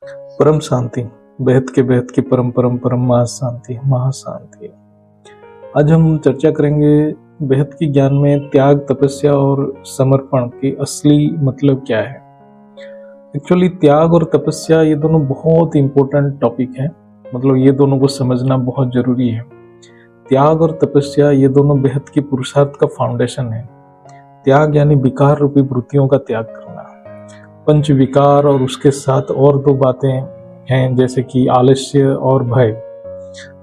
परम शांति, बेहद की परम परम परम महाशांति महाशांति। आज हम चर्चा करेंगे बेहद की ज्ञान में त्याग, तपस्या और समर्पण की असली मतलब क्या है। एक्चुअली त्याग और तपस्या ये दोनों बहुत इंपॉर्टेंट टॉपिक है, मतलब ये दोनों को समझना बहुत जरूरी है। त्याग और तपस्या ये दोनों बेहद की पुरुषार्थ का फाउंडेशन है। त्याग यानी विकार रूपी वृत्तियों का त्याग करना, पंच विकार और उसके साथ और दो बातें हैं जैसे कि आलस्य और भय,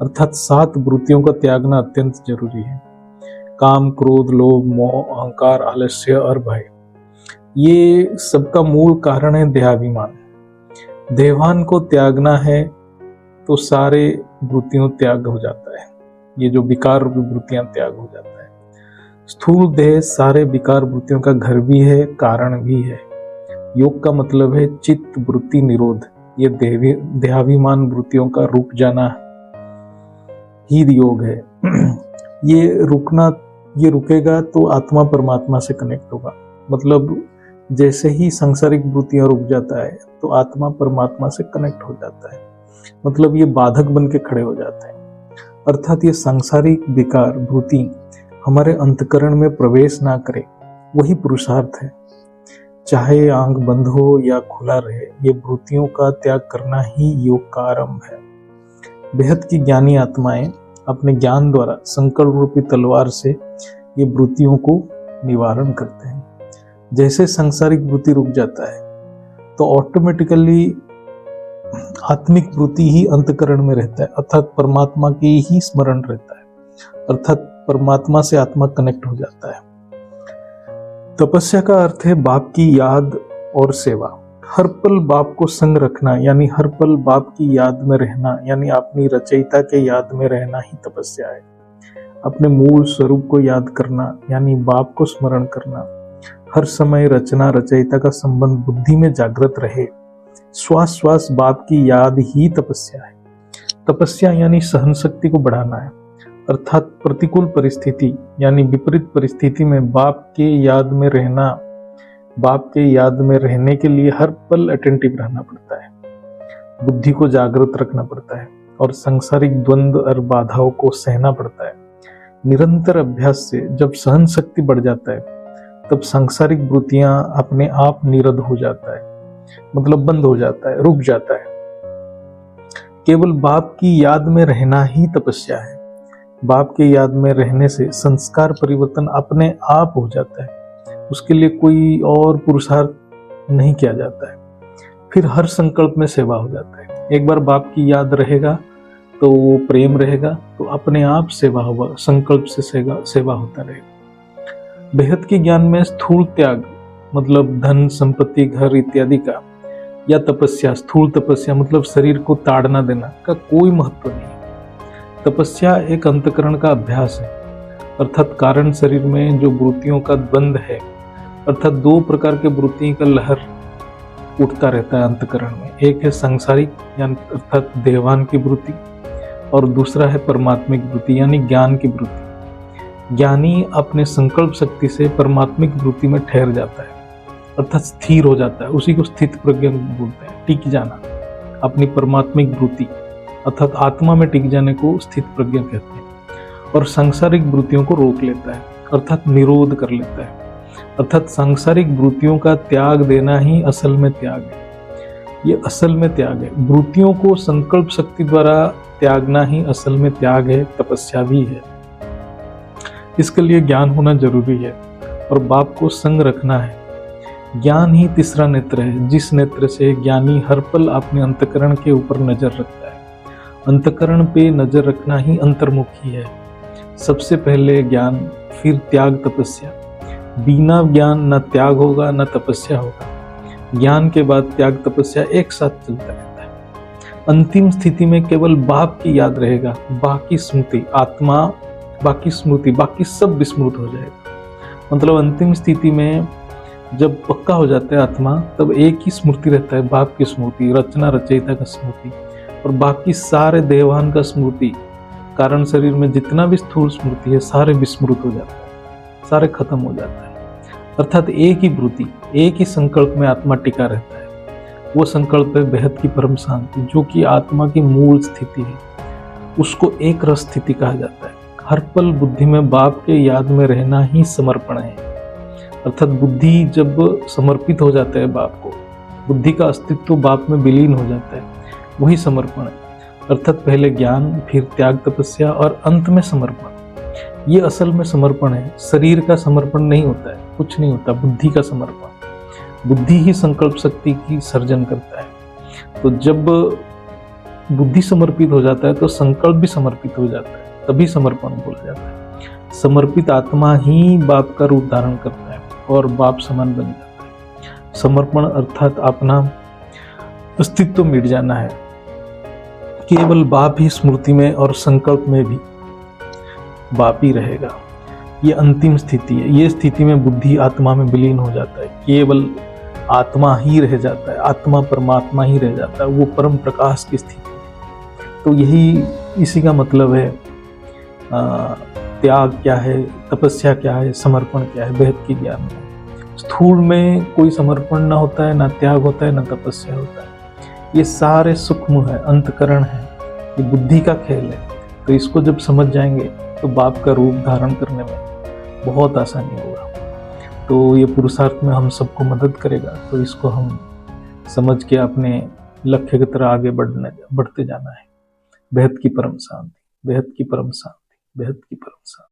अर्थात 7 वृत्तियों का त्यागना अत्यंत जरूरी है। काम, क्रोध, लोभ, मोह, अहंकार, आलस्य और भय, ये सबका मूल कारण है देहाभिमान। देहाभिमान को त्यागना है तो सारे वृत्तियों त्याग हो जाता है, ये जो विकार रूपी वृत्तियां त्याग हो जाता है। स्थूल देह सारे विकार वृत्तियों का घर भी है, कारण भी है। योग का मतलब है चित्त वृत्ति निरोध, ये देहाभिमान वृत्तियों का रुक जाना ही योग है। ये रुकेगा तो आत्मा परमात्मा से कनेक्ट होगा। मतलब जैसे ही सांसारिक वृत्तियां रुक जाता है तो आत्मा परमात्मा से कनेक्ट हो जाता है, मतलब ये बाधक बन के खड़े हो जाते हैं। अर्थात ये सांसारिक विकार वृत्ति हमारे अंतकरण में प्रवेश ना करे, वही पुरुषार्थ है। चाहे आंख बंद हो या खुला रहे, ये वृत्तियों का त्याग करना ही योग का आरंभ है। बेहद की ज्ञानी आत्माएं अपने ज्ञान द्वारा संकल्प रूपी तलवार से ये वृत्तियों को निवारण करते हैं। जैसे सांसारिक वृत्ति रुक जाता है तो ऑटोमेटिकली आत्मिक वृत्ति ही अंतकरण में रहता है, अर्थात परमात्मा की ही स्मरण रहता है, अर्थात परमात्मा से आत्मा कनेक्ट हो जाता है। तपस्या का अर्थ है बाप की याद और सेवा। हर पल बाप को संग रखना यानी हर पल बाप की याद में रहना, यानी अपनी रचयिता के याद में रहना ही तपस्या है। अपने मूल स्वरूप को याद करना यानी बाप को स्मरण करना। हर समय रचना रचयिता का संबंध बुद्धि में जागृत रहे। श्वास श्वास बाप की याद ही तपस्या है। तपस्या यानी सहन शक्ति को बढ़ाना है, अर्थात प्रतिकूल परिस्थिति यानी विपरीत परिस्थिति में बाप के याद में रहना। बाप के याद में रहने के लिए हर पल अटेंटिव रहना पड़ता है, बुद्धि को जागृत रखना पड़ता है और सांसारिक द्वंद्व और बाधाओं को सहना पड़ता है। निरंतर अभ्यास से जब सहन शक्ति बढ़ जाता है तब सांसारिक वृत्तियां अपने आप निरध हो जाता है, मतलब बंद हो जाता है, रुक जाता है। केवल बाप की याद में रहना ही तपस्या है। बाप के याद में रहने से संस्कार परिवर्तन अपने आप हो जाता है, उसके लिए कोई और पुरुषार्थ नहीं किया जाता है। फिर हर संकल्प में सेवा हो जाता है। एक बार बाप की याद रहेगा तो वो प्रेम रहेगा तो अपने आप सेवा होगा, संकल्प से सेवा होता रहेगा। बेहद के ज्ञान में स्थूल त्याग मतलब धन, संपत्ति, घर इत्यादि का, या तपस्या स्थूल तपस्या मतलब शरीर को ताड़ना देना का कोई महत्व नहीं। तपस्या एक अंतकरण का अभ्यास है, अर्थात कारण शरीर में जो वृत्तियों का द्वंद्व है, अर्थात 2 प्रकार के वृत्ति का लहर उठता रहता है अंतकरण में। एक है सांसारिक यानी अर्थात देवान की वृत्ति और दूसरा है परमात्मिक वृत्ति यानी ज्ञान की वृत्ति। ज्ञानी अपने संकल्प शक्ति से परमात्मिक वृत्ति में ठहर जाता है, अर्थात स्थिर हो जाता है। उसी को स्थित प्रज्ञ बोलते हैं, टिक जाना अपनी परमात्मिक वृत्ति अर्थात आत्मा में टिक जाने को स्थित प्रज्ञा कहते हैं। और सांसारिक वृत्तियों को रोक लेता है, अर्थात निरोध कर लेता है। अर्थात सांसारिक वृत्तियों का त्याग देना ही असल में त्याग है, ये असल में त्याग है। वृत्तियों को संकल्प शक्ति द्वारा त्यागना ही असल में त्याग है, तपस्या भी है। इसके लिए ज्ञान होना जरूरी है और बाप को संग रखना है। ज्ञान ही तीसरा नेत्र है, जिस नेत्र से ज्ञानी हर पल अपने अंतकरण के ऊपर नजर रखता है। अंतकरण पे नजर रखना ही अंतर्मुखी है। सबसे पहले ज्ञान, फिर त्याग, तपस्या। बिना ज्ञान न त्याग होगा न तपस्या होगा। ज्ञान के बाद त्याग तपस्या एक साथ चलता रहता है। अंतिम स्थिति में केवल बाप की याद रहेगा, बाकी स्मृति, आत्मा, बाकी स्मृति, बाकी सब विस्मृत हो जाएगा। मतलब अंतिम स्थिति में जब पक्का हो जाता है आत्मा, तब एक ही स्मृति रहता है, बाप की स्मृति, रचना रचयिता का स्मृति, और बाकी सारे देवान का स्मृति, कारण शरीर में जितना भी स्थूल स्मृति है सारे विस्मृत हो जाता है, सारे खत्म हो जाता है। अर्थात एक ही वृत्ति, एक ही संकल्प में आत्मा टिका रहता है। वो संकल्प है बेहद की परम शांति, जो कि आत्मा की मूल स्थिति है। उसको एक रस स्थिति कहा जाता है। हर पल बुद्धि में बाप के याद में रहना ही समर्पण है। अर्थात बुद्धि जब समर्पित हो जाता है बाप को, बुद्धि का अस्तित्व बाप में विलीन हो जाता है, वही समर्पण है। अर्थात पहले ज्ञान, फिर त्याग तपस्या और अंत में समर्पण। ये असल में समर्पण है। शरीर का समर्पण नहीं होता है, कुछ नहीं होता, बुद्धि का समर्पण। बुद्धि ही संकल्प शक्ति की सर्जन करता है। तो जब बुद्धि समर्पित हो जाता है तो संकल्प भी समर्पित हो जाता है, तभी समर्पण बोला जाता है। समर्पित आत्मा ही बाप का रूप धारण करता है और बाप समान बन जाता है। समर्पण अर्थात अपना अस्तित्व मिट जाना है। केवल बाप ही स्मृति में और संकल्प में भी बाप ही रहेगा। ये अंतिम स्थिति है। ये स्थिति में बुद्धि आत्मा में विलीन हो जाता है, केवल आत्मा ही रह जाता है, आत्मा परमात्मा ही रह जाता है, वो परम प्रकाश की स्थिति है। तो यही इसी का मतलब है। त्याग क्या है, तपस्या क्या है, समर्पण क्या है, बेहद की ज्ञान में। स्थूल में कोई समर्पण ना होता है, ना त्याग होता है, ना तपस्या होता है। ये सारे सूक्ष्म है, अंतकरण है, ये बुद्धि का खेल है। तो इसको जब समझ जाएंगे तो बाप का रूप धारण करने में बहुत आसानी होगा। तो ये पुरुषार्थ में हम सबको मदद करेगा। तो इसको हम समझ के अपने लक्ष्य की तरह आगे बढ़ते जाना है। बेहद की परम शांति, बेहद की परम शांति, बेहद की परम शांति।